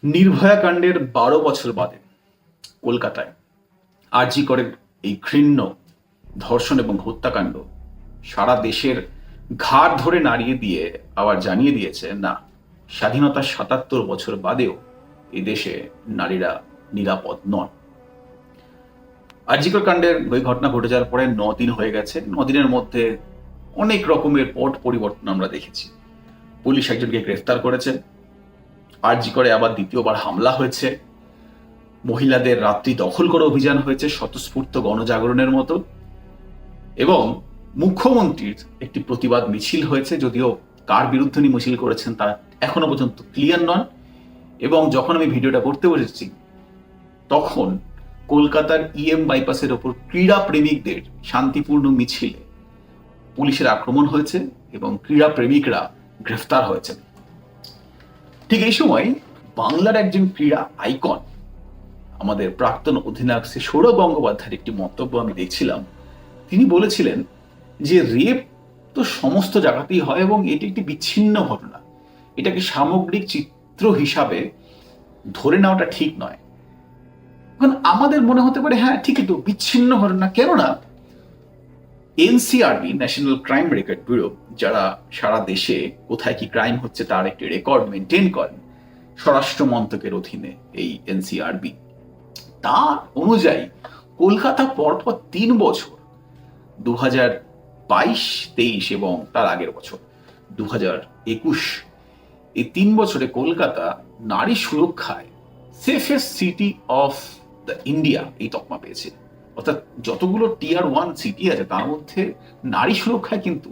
নির্ভয়া কাণ্ডের 12 বছর বাদে কলকাতায় আরজি করের এই ঘৃণ্য ধর্ষণ এবং হত্যাকাণ্ড সারা দেশের ঘাড় ধরে নাড়িয়ে দিয়ে আবার জানিয়ে দিয়েছে, না, স্বাধীনতার 77 বছর বাদেও এই দেশে নারীরা নিরাপদ নন। আরজিকর কাণ্ডের ওই ঘটনা ঘটে যাওয়ার পরে 9 দিন হয়ে গেছে। 9 দিনের মধ্যে অনেক রকমের পট পরিবর্তন আমরা দেখেছি। পুলিশ একজনকে গ্রেফতার করেছে, আরজিকরে আবার দ্বিতীয়বার হামলা হয়েছে, মহিলাদের রাত্রি দখল করে অভিযান হয়েছে স্বতঃস্ফূর্ত গণজাগরণের মতো, এবং মুখ্যমন্ত্রীর একটি প্রতিবাদ মিছিল হয়েছে, যদিও কার বিরুদ্ধে উনি মিছিল করেছেন তা এখনো পর্যন্ত ক্লিয়ার নন। এবং যখন আমি ভিডিওটা করতে বসেছি তখন কলকাতার বাইপাসের ওপর ক্রীড়া প্রেমিকদের শান্তিপূর্ণ মিছিলে পুলিশের আক্রমণ হয়েছে এবং ক্রীড়া প্রেমিকরা গ্রেফতার হয়েছেন। ঠিক এই সময় বাংলার একজন ক্রীড়া আইকন, আমাদের প্রাক্তন অধিনায়ক শ্রী সৌরভ গঙ্গোপাধ্যায়ের একটি মন্তব্য আমি দেখছিলাম। তিনি বলেছিলেন যে রেপ তো সমস্ত জায়গাতেই হয় এবং এটি একটি বিচ্ছিন্ন ঘটনা, এটাকে সামগ্রিক চিত্র হিসাবে ধরে নেওয়াটা ঠিক নয়। এখন আমাদের মনে হতে পারে, হ্যাঁ ঠিকই তো, বিচ্ছিন্ন ঘটনা। কেননা NCRB, national crime record bureau, যারা সারা দেশে কোথায় কি ক্রাইম হচ্ছে তার একটি রেকর্ড মেনটেন করেন স্বরাষ্ট্র মন্ত্রকের অধীনে এই এনসিআরবি, তার অনুযায়ী কলকাতা পরপর 3 বছর 2022-23 এবং তার আগের বছর 2021, এই 3 বছরে কলকাতা নারী সুরক্ষায় safest city of the India এই তকমা পেয়েছে। অর্থাৎ যতগুলো টিয়ার 1 সিটি আছে তার মধ্যে নারী সুরক্ষায় কিন্তু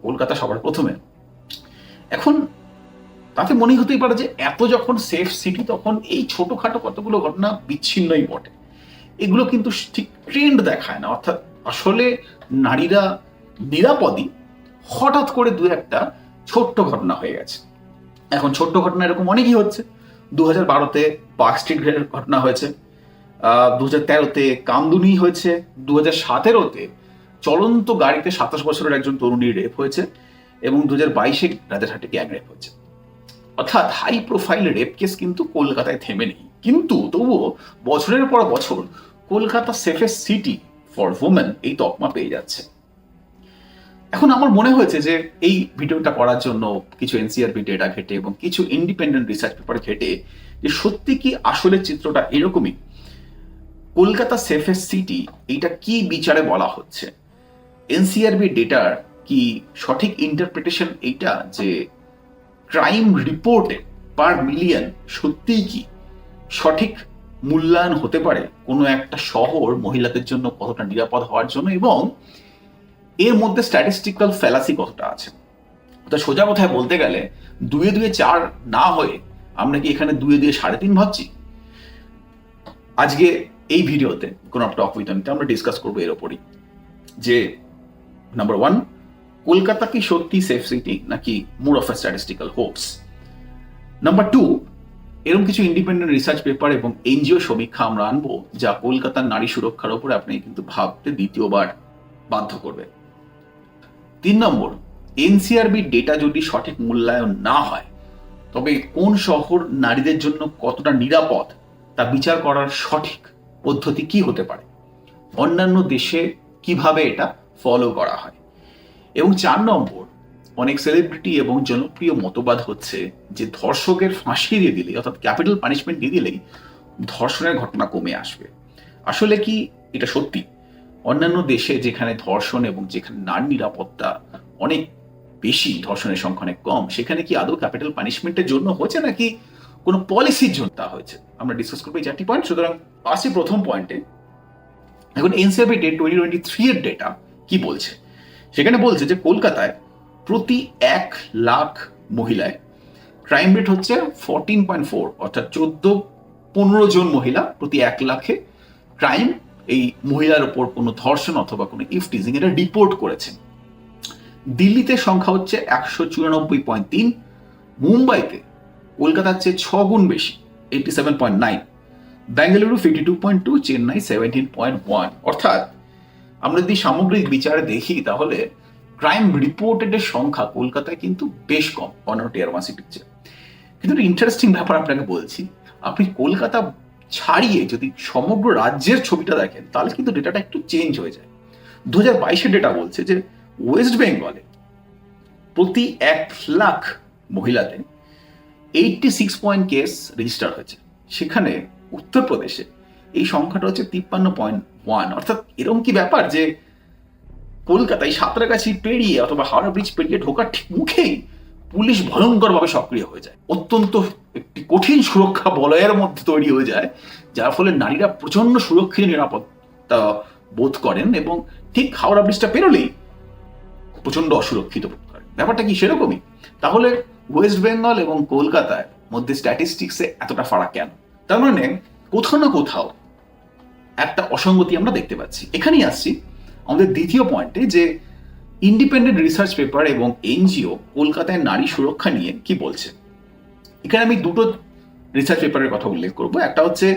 কলকাতা সবার প্রথমে। এখন তাতে মনে হতেই পারে যে এত যখন সেফ সিটি তখন এই ছোটখাটো কতগুলো ঘটনা বিচ্ছিন্নই বটে, এগুলো কিন্তু ঠিক ট্রেন্ড দেখায় না। অর্থাৎ আসলে নারীরা নিরাপদই, হঠাৎ করে দু একটা ছোট্ট ঘটনা হয়ে গেছে। এখন ছোট্ট ঘটনা এরকম অনেকই হচ্ছে। 2012-তে পার্ক স্ট্রিট ঘটনা হয়েছে, 2013-তে কামদুনি হয়েছে, 2017-তে চলন্ত গাড়িতে 27 বছরের একজন তরুণীর রেপ হয়েছে, এবং 2022-এ রাজারহাটে গ্যাং রেপ হয়েছে। অর্থাৎ হাই প্রোফাইল রেপ কেস কিন্তু কলকাতায় থেমে নেই, কিন্তু তবুও বছরের পর বছর Kolkata safest city for women এই তকমা পেয়ে যাচ্ছে। এখন আমার মনে হয়েছে যে এই ভিডিওটা করার জন্য কিছু এনসিআরবি ডেটা ঘেটে এবং কিছু ইন্ডিপেন্ডেন্ট রিসার্চ পেপার ঘেটে যে সত্যি কি আসলে চিত্রটা এরকমই, কলকাতা সেফেস্ট সিটি এইটা কি বিচারে বলা হচ্ছে, এনসিআরবি ডেটার কি সঠিক ইন্টারপ্রিটেশন এইটা যে ক্রাইম রিপোর্টে পার মিলিয়ন সত্যিই কি সঠিক মূল্যায়ন হতে পারে কোনো একটা শহর মহিলাদের জন্য কতটা নিরাপদ হওয়ার জন্য, এবং এর মধ্যে স্ট্যাটিস্টিক্যাল ফ্যালাসি কতটা আছে। তো সোজা কথায় বলতে গেলে 2-2 4 না হয়ে আমরা কি এখানে 2-2 3.5 ভাবছি। আজকে এই ভিডিওতে কোনো টক উইথ আমিতে আমরা ডিসকাস করবো এর ওপরই যে নাম্বার 1, কলকাতা কি সত্যি সেফ সিটি নাকি more of A statistical Hopes. Number 2, এরকম কিছু ইন্ডিপেন্ডেন্ট রিসার্চ পেপার এবং এনজিও সমীক্ষা আমরা আনবো যা কলকাতার নারী সুরক্ষার উপরে আপনি কিন্তু ভাবতে দ্বিতীয়বার বাধ্য করবে। 3 নম্বর, এনসিআরবি ডেটা যদি সঠিক মূল্যায়ন না হয় তবে কোন শহর নারীদের জন্য কতটা নিরাপদ তা বিচার করার সঠিক পদ্ধতি কি হতে পারে, অন্যান্য দেশে কিভাবে এটা ফলো করা হয়। এবং 4 নম্বর, অনেক সেলিব্রিটি এবং জনপ্রিয় মতবাদ হচ্ছে যে ধর্ষকের ফাঁসি দিয়ে দিলে, অর্থাৎ ক্যাপিটাল পানিশমেন্ট দিয়ে দিলেই ধর্ষণের ঘটনা কমে আসবে। আসলে কি এটা সত্যি? অন্যান্য দেশে যেখানে ধর্ষণ এবং যেখানে নারী নিরাপত্তা অনেক বেশি, ধর্ষণের সংখ্যা অনেক কম, সেখানে কি আদৌ ক্যাপিটাল পানিশমেন্টের জন্য হয়েছে নাকি কোনো পলিসির জন্য তা হয়েছে, আমরা ডিসকাস করবো এই 4টি পয়েন্ট। সুতরাং আসি প্রথম পয়েন্টে। এখন এনসিআরবি 2023 এর ডেটা কি বলছে? সেখানে বলছে যে কলকাতায় প্রতি 1 লাখ মহিলায় ক্রাইম রেট হচ্ছে 14.4, অর্থাৎ 14-15 জন মহিলা প্রতি 1 লাখে ক্রাইম, এই মহিলার উপর কোনো ধর্ষণ অথবা কোনো ইফটিজিং এটা রিপোর্ট করেছেন। দিল্লিতে সংখ্যা হচ্ছে 194.3, মুম্বাইতে কলকাতার চেয়ে 6 গুণ বেশি 87.9, বেঙ্গালুরু 52.2, চেন্নাই 17.1। অর্থাৎ আমরা যদি সামগ্রিক বিচারে দেখি তাহলে ক্রাইম রিপোর্টেড এর সংখ্যা কলকাতায় কিন্তু বেশ কম অন্য টিয়ার 1 সিটির চেয়ে। কিন্তু ইন্টারেস্টিং ব্যাপার আপনাকে বলছি, আপনি কলকাতা ছাড়িয়ে যদি সমগ্র রাজ্যের ছবিটা দেখেন তাহলে কিন্তু ডেটাটা একটু চেঞ্জ হয়ে যায়। 2022-এর ডেটা বলছে যে ওয়েস্ট বেঙ্গলে প্রতি 1,00,000 মহিলাতে 86 পয়েন্ট কেস রেজিস্টার হয়েছে। সেখানে উত্তরপ্রদেশে এই সংখ্যাটা হচ্ছে 53.1। অর্থাৎ এরকম কি ব্যাপার যে কলকাতায় সাঁতরাগাছি পেরিয়ে অথবা হাওড়া ব্রিজ পেরিয়ে ঢোকার ঠিক মুখেই পুলিশ ভয়ঙ্করভাবে সক্রিয় হয়ে যায়, অত্যন্ত একটি কঠিন সুরক্ষা বলয়ের মধ্যে তৈরি হয়ে যায়, যার ফলে নারীরা প্রচন্ড সুরক্ষিত নিরাপত্তা বোধ করেন এবং ঠিক হাওড়া ব্রিজটা পেরোলেই প্রচন্ড অসুরক্ষিত বোধ করেন। ব্যাপারটা কি সেরকমই? তাহলে ওয়েস্ট বেঙ্গল এবং কলকাতার মধ্যে স্ট্যাটিস্টিক্সে এতটা ফারাক কেন? তার মানে কোথাও না কোথাও একটা অসঙ্গতি আমরা দেখতে পাচ্ছি। এখানেই আসছি আমাদের দ্বিতীয় পয়েন্টে, যে ইন্ডিপেন্ডেন্ট রিসার্চ পেপার এবং এনজিও কলকাতায় নারী সুরক্ষা নিয়ে কি বলছে। এখানে আমি দুটো রিসার্চ পেপারের কথা উল্লেখ করব। একটা হচ্ছে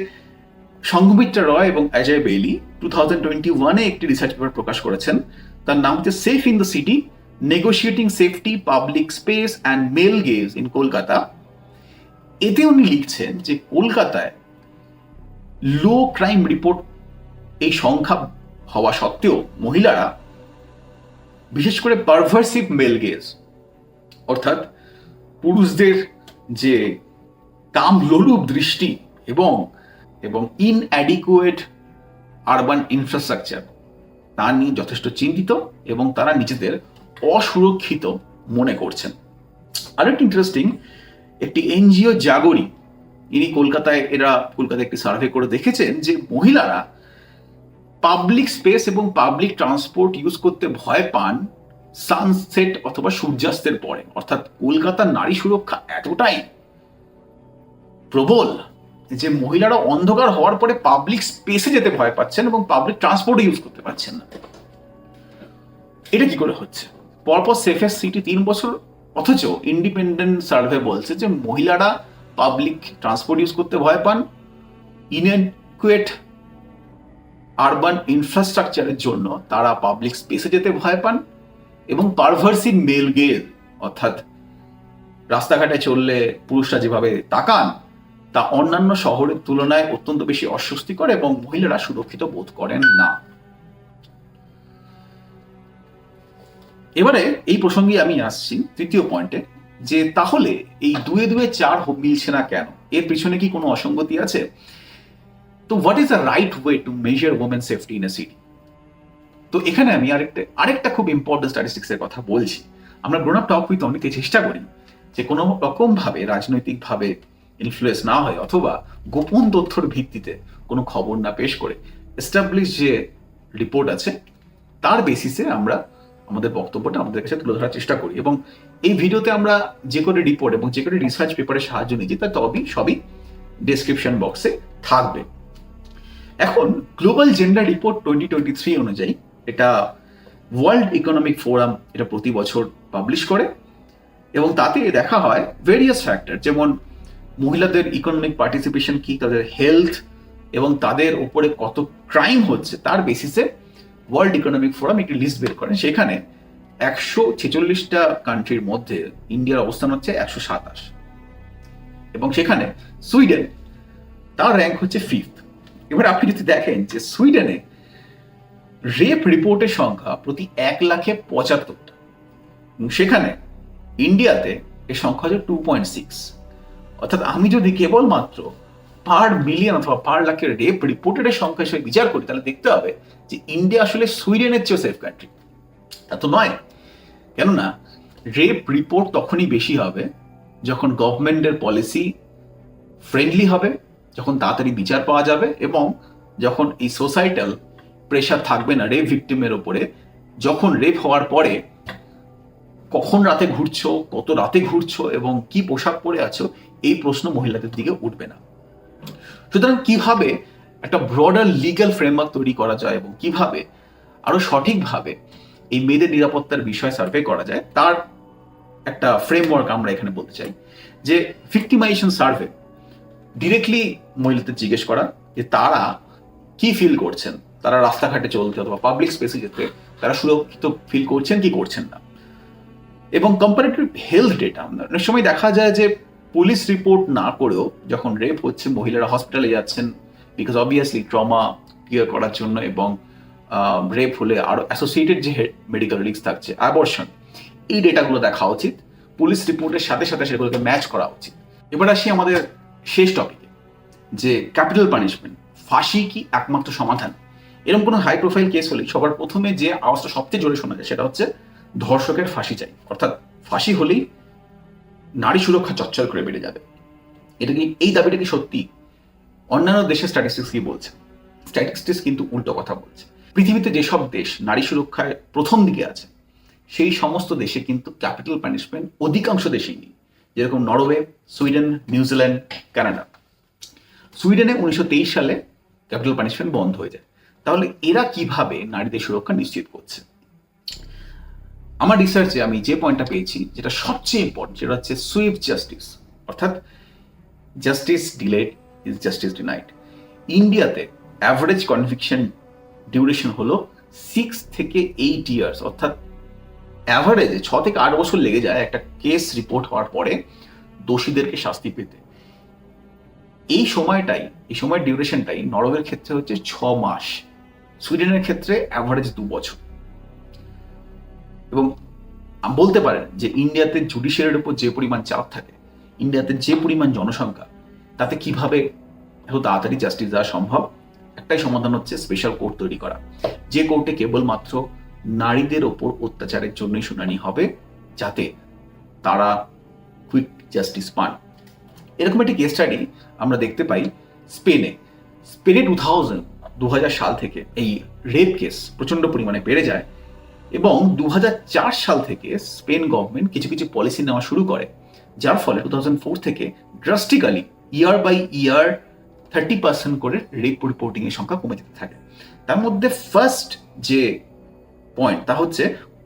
সংঘমিত্রা রয় এবং অজয় বেইলি 2021-এ একটি রিসার্চ পেপার প্রকাশ করেছেন, তার নাম হচ্ছে safe in the city, negotiating safety, public space and male gaze in Kolkata. এতে উনি লিখছেন যে কলকাতায় লো ক্রাইম রিপোর্ট এই সংখ্যা হওয়া সত্ত্বেও মহিলারা বিশেষ করে পারভার্সিভ মেল গেজ, অর্থাৎ পুরুষদের যে কামলোলুপ দৃষ্টি এবং ইনঅ্যাডিকুয়েট আরবান ইনফ্রাস্ট্রাকচার, তা নিয়ে যথেষ্ট চিন্তিত এবং তারা নিজেদের অসুরক্ষিত মনে করছেন। আরেকটি ইন্টারেস্টিং, একটি এনজিও জাগরি, ইনি কলকাতায় একটি সার্ভে করে দেখেছেন যে মহিলারা পাবলিক স্পেস এবং পাবলিক ট্রান্সপোর্ট ইউজ করতে ভয় পান সানসেট অথবা সূর্যাস্তের পরে। অর্থাৎ কলকাতার নারী সুরক্ষা এতটাই প্রবল যে মহিলারা অন্ধকার হওয়ার পরে পাবলিক স্পেসে যেতে ভয় পাচ্ছেন এবং পাবলিক ট্রান্সপোর্ট ইউজ করতে পারছেন না। এটা কি করে হচ্ছে? পরপর সেফেস্ট সিটি 3 বছর, অথচ ইন্ডিপেন্ডেন্ট সার্ভে বলছে যে মহিলারা পাবলিক ট্রান্সপোর্ট ইউজ করতে ভয় পান, ইনএডিকুয়েট আরবান ইনফ্রাস্ট্রাকচারের জন্য তারা পাবলিক স্পেসে যেতে ভয় পান, এবং পারভার্সিভ মেল গেজ, অর্থাৎ রাস্তাঘাটে চললে পুরুষরা যেভাবে তাকান তা অন্যান্য শহরের তুলনায় অত্যন্ত বেশি অস্বস্তিকর এবং মহিলারা সুরক্ষিত বোধ করেন না। এবারে এই প্রসঙ্গে আমি আসছি তৃতীয় পয়েন্টে, যে তাহলে এই 2-2-4 মিলছে না কেন? এর পিছনে কি কোনো অসঙ্গতি আছে? তো what is the right way to measure women safety in a city? তো এখানে আমি আরেকটা খুব ইম্পর্টেন্ট স্ট্যাটিস্টিক্সের কথা বলছি। আমরা গ্রোন আপ টক উইথ অনেকে চেষ্টা করি যে কোনো রকম ভাবে রাজনৈতিকভাবে ইনফ্লুয়েন্স না হয় অথবা গোপন তথ্যের ভিত্তিতে কোনো খবর না পেশ করে এস্টাবলিশ যে রিপোর্ট আছে তার বেসিসে আমরা আমাদের বক্তব্যটা আমাদের কাছে তুলে ধরার চেষ্টা করি, এবং এই ভিডিওতে আমরা যে কোনো রিপোর্ট এবং যে কোনো রিসার্চ পেপারের সাহায্য নিয়েছি তা সবই ডেসক্রিপশন বক্সে থাকবে। এখন গ্লোবাল জেন্ডার রিপোর্ট 2023 অনুযায়ী, এটা ওয়ার্ল্ড ইকোনমিক ফোরাম এটা প্রতি বছর পাবলিশ করে, এবং তাতে দেখা হয় ভেরিয়াস ফ্যাক্টর, যেমন মহিলাদের ইকোনমিক পার্টিসিপেশন কি, তাদের হেলথ এবং তাদের উপরে কত ক্রাইম হচ্ছে তার বেসিসে ওয়ার্ল্ড ইকোনমিক ফোরাম একটি লিস্ট বের করেন। সেখানে 146টা কান্ট্রির মধ্যে ইন্ডিয়ার অবস্থান হচ্ছে 127, এবং সেখানে সুইডেন তার র্যাঙ্ক হচ্ছে 5th। এবার আপনি যদি দেখেন যে সুইডেনে রেপ রিপোর্টের সংখ্যা প্রতি 1,75,000, সেখানে ইন্ডিয়াতে এর সংখ্যা হচ্ছে 2.6। অর্থাৎ আমি যদি কেবলমাত্র পার মিলিয়ন অথবা পার লাখের রেপ রিপোর্টের সংখ্যা হিসেবে বিচার করি তাহলে দেখতে হবে যে ইন্ডিয়া আসলে সুইডেনের চেয়েও সেফ কান্ট্রি। তা তো নয়, কেননা রেপ রিপোর্ট তখনই বেশি হবে যখন গভর্নমেন্টের পলিসি ফ্রেন্ডলি হবে, যখন তাড়াতাড়ি বিচার পাওয়া যাবে, এবং যখন এই সোসাইটাল প্রেশার থাকবে না রেপ ভিকটিমের ওপরে। যখন রেপ হওয়ার পরে কখন রাতে ঘুরছো, কত রাতে ঘুরছো এবং কি পোশাক পরে আছো, এই প্রশ্ন মহিলাদের দিকে উঠবে না। সুতরাং কিভাবে একটা ব্রডার লিগ্যাল ফ্রেমওয়ার্ক তৈরি করা যায় এবং কিভাবে আরো সঠিকভাবে এই মেয়েদের নিরাপত্তার বিষয় সার্ভে করা যায় তার একটা ফ্রেমওয়ার্ক আমরা এখানে বলতে চাই। যে ভিক্টিমাইজেশন সার্ভে, ডিরেক্টলি মহিলাদের জিজ্ঞেস করা যে তারা কি ফিল করছেন, তারা রাস্তাঘাটে চলতে অথবা পাবলিক স্পেসে যেতে তারা সুরক্ষিত ফিল করছেন কি করছেন না। এবং কম্পারেটিভ হেলথ ডেটা, অনেক সময় দেখা যায় যে পুলিশ রিপোর্ট না করেও যখন রেপ হচ্ছে মহিলারা হসপিটালে যাচ্ছেন, বিকজ অবভিয়াসলি ট্রমা ক্লিয়ার করার জন্য, এবং রেপ হলে আরো অ্যাসোসিয়েটেড যে মেডিকেল রিস্ক থাকছে, অ্যাবর্শন, এই ডেটাগুলো দেখা উচিত, পুলিশ রিপোর্টের সাথে সাথে সেগুলোকে ম্যাচ করা উচিত। এবার আসি আমাদের শেষ টপিকে, যে ক্যাপিটাল পানিশমেন্ট, ফাঁসি কি একমাত্র সমাধান? এরকম কোনো হাই প্রোফাইল কেস হলে সবার প্রথমে যে আওয়াজটা সবচেয়ে জোরে শোনা যায় সেটা হচ্ছে ধর্ষকের ফাঁসি চাই, অর্থাৎ ফাঁসি হলেই নারী সুরক্ষা চচ্চর করে বেড়ে যাবে। এটা কি, এই দাবিটা কি সত্যি? অন্যান্য দেশের স্ট্যাটিস্টিক্স কি বলছে? স্ট্যাটিস্টিক্স কিন্তু উল্টো কথা বলছে। পৃথিবীতে যেসব দেশ নারী সুরক্ষায় প্রথম দিকে আছে সেই সমস্ত দেশে কিন্তু ক্যাপিটাল পানিশমেন্ট অধিকাংশ দেশেই নেই, যেরকম নরওয়ে, সুইডেন, নিউজিল্যান্ড, কানাডা। সুইডেনে 1923 সালে ক্যাপিটাল পানিশমেন্ট বন্ধ হয়ে যায়। তাহলে এরা কিভাবে নারীদের সুরক্ষা নিশ্চিত করছে? আমার রিসার্চে আমি যে পয়েন্টটা পেয়েছি, যেটা সবচেয়ে ইম্পর্টেন্ট, সেটা হচ্ছে সুইফট জাস্টিস, অর্থাৎ justice delayed is justice denied. ইন্ডিয়াতে অ্যাভারেজ কনভিকশন ডিউরেশন হলো 6 থেকে 8 ইয়ার্স, অর্থাৎ অ্যাভারেজে 6 থেকে 8 বছর লেগে যায় একটা কেস রিপোর্ট হওয়ার পরে দোষীদেরকে শাস্তি পেতে। এই সময়ের ডিউরেশনটাই নরওয়ের ক্ষেত্রে হচ্ছে 6 মাস, সুইডেনের ক্ষেত্রে অ্যাভারেজ 2 বছর। এবং বলতে পারেন যে ইন্ডিয়াতে জুডিশিয়ারির উপর যে পরিমাণ চাপ থাকে, ইন্ডিয়াতে যে পরিমাণ জনসংখ্যা, তাতে কিভাবে এত তাড়াতাড়ি জাস্টিস দেওয়া সম্ভব? একটাই সমাধান হচ্ছে স্পেশাল কোর্ট তৈরি করা, যে কোর্টে কেবলমাত্র নারীদের ওপর অত্যাচারের জন্যই শুনানি হবে, যাতে তারা কুইক জাস্টিস পান। এরকম একটি কেস স্টাডি আমরা দেখতে পাই স্পেনে। 2000 সাল থেকে এই রেপ কেস প্রচন্ড পরিমাণে বেড়ে যায়, এবং 2004 সাল থেকে স্পেন গভর্নমেন্ট কিছু কিছু পলিসি নেওয়া শুরু করে, যার ফলে 2004 থেকে ড্রাস্টিক্যালি ইয়ার বাই ইয়ার 30% করে রেপ রিপোর্টিং এর সংখ্যা কমে যেতে থাকে। তার মধ্যে ফার্স্ট যে পয়েন্ট, তা হচ্ছে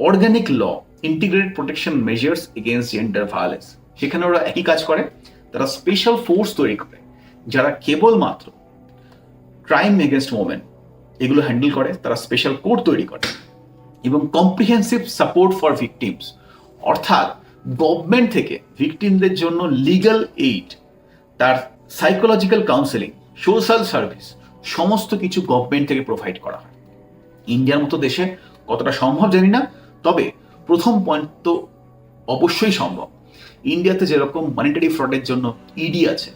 organic law integrated protection measures against gender violence. সেখানে ওরা একই কাজ করে, তারা স্পেশাল ফোর্স তৈরি করে যারা কেবলমাত্র ক্রাইম এগেনস্ট ওমেন এগুলো হ্যান্ডেল করে, তারা স্পেশাল কোর্ট তৈরি করে, এবং কম্প্রিহেন্সিভ সাপোর্ট ফর ভিকটিমস, অর্থাৎ গভর্নমেন্ট থেকে ভিকটিমদের জন্য লিগ্যাল এইড, তার সাইকোলজিক্যাল কাউন্সেলিং, সোশ্যাল সার্ভিস, সমস্ত কিছু গভর্নমেন্ট থেকে প্রোভাইড করা হয়। ইন্ডিয়ার মতো দেশে কতটা সম্ভব জানি না, তবে প্রথম পয়েন্ট তো অবশ্যই সম্ভব। ইন্ডিয়াতে যেরকম মনিটারি ফ্রডের জন্য ইডি আছে,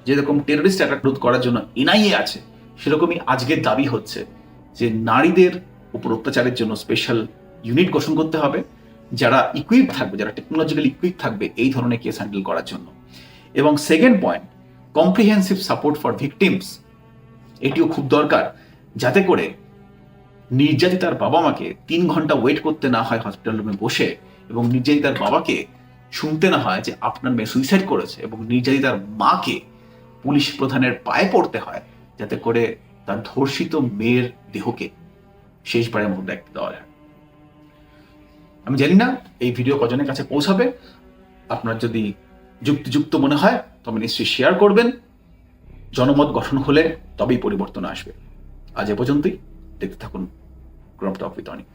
যেরকম টেররিস্ট অ্যাটাক রোধ করার জন্য এনআইএ আছে, সেরকমই আজকের দাবি হচ্ছে যে নারীদের উপর অত্যাচারের জন্য স্পেশাল ইউনিট গঠন করতে হবে, যারা ইকুইপ থাকবে, যারা টেকনোলজিক্যাল ইকুইপ থাকবে এই ধরনের কেস হ্যান্ডেল করার জন্য। এবং second point, comprehensive support for victims, এটিও খুব দরকার, যাতে করে নির্যাতিতার বাবা মাকে 3 ঘন্টা ওয়েট করতে না হয় হসপিটাল রুমে বসে, এবং নির্যাতিতার বাবাকে শুনতে না হয় যে আপনার মেয়ে সুইসাইড করেছে, এবং নির্যাতিতার মাকে পুলিশ প্রধানের পায়ে পড়তে হয়, যাতে করে তার ধর্ষিত মেয়ের দেহকে শেষবারের মতো দেখতে দেওয়া যায়। আমি জানি না এই ভিডিও কজনের কাছে পৌঁছাবে। আপনার যদি যুক্তিযুক্ত মনে হয় তবে নিশ্চয়ই শেয়ার করবেন। জনমত গঠন হলে তবেই পরিবর্তন আসবে। আজ এ পর্যন্তই। দেখতে থাকুন গ্রপ টক উইথ অনিক।